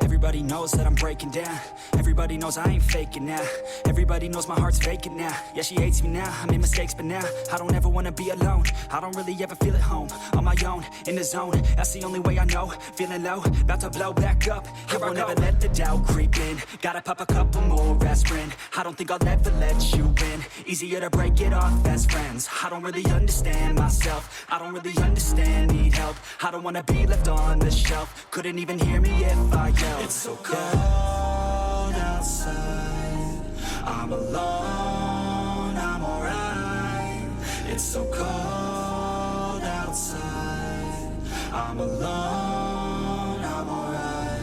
Everybody knows that I'm breaking down. Everybody knows I ain't faking now. Everybody knows my heart's vacant now. Yeah, she hates me now, I made mistakes but now I don't ever wanna be alone. I don't really ever feel at home. On my own, in the zone, that's the only way I know. Feeling low, about to blow back up. Here I won't ever let the doubt creep in. Gotta pop a couple more aspirin. I don't think I'll ever let you in. Easier to break it off as friends. I don't really understand myself. I don't really understand, need help. I don't wanna be left on the shelf. Couldn't even hear me if I yelled. It's so cold outside, I'm alone, I'm alright. It's so cold outside, I'm alone, I'm alright.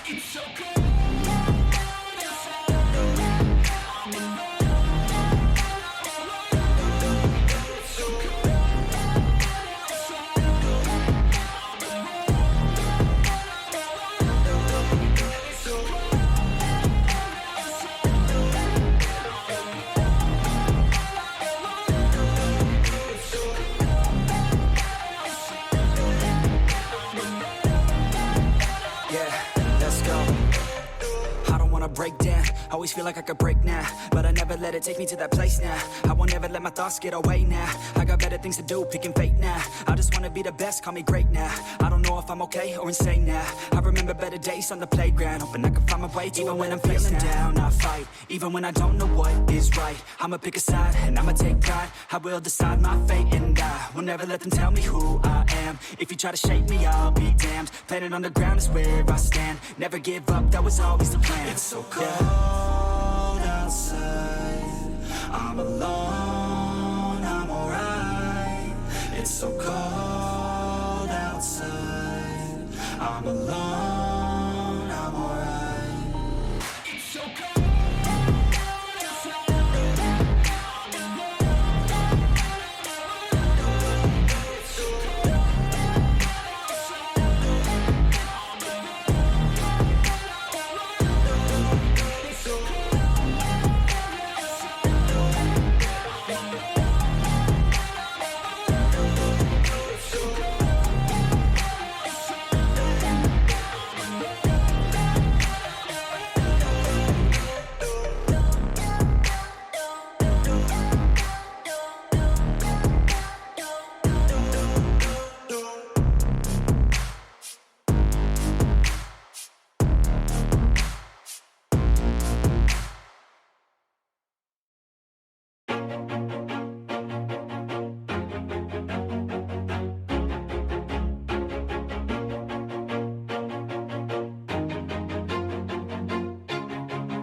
It's so cold. Break down, always feel like I could break now, but I never let it take me to that place now. I won't ever let my thoughts get away now. I got better things to do, picking fate now. I just wanna be the best, call me great now. I don't know if I'm okay or insane now. I remember better days on the playground, hoping I can find my way. Even when I'm feeling down, I fight. Even when I don't know what is right, I'ma pick a side and I'ma take pride. I will decide my fate and I will never let them tell me who I am. If you try to shake me, I'll be damned. Planet on the ground is where I stand. Never give up, that was always the plan. It's so cold outside, I'm alone, I'm alright. It's so cold outside, I'm alone, I'm alright. It's so cold.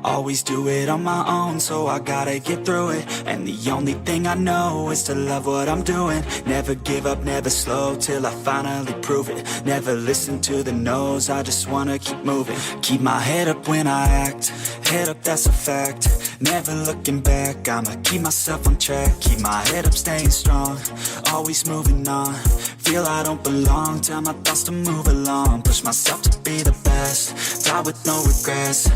Always do it on my own, so I gotta get through it. And the only thing I know is to love what I'm doing. Never give up, never slow, till I finally prove it. Never listen to the no's, I just wanna keep moving. Keep my head up when I act, head up, that's a fact. Never looking back, I'ma keep myself on track. Keep my head up, staying strong, always moving on. Feel I don't belong, tell my thoughts to move along. Push myself to be the best, die with no regrets.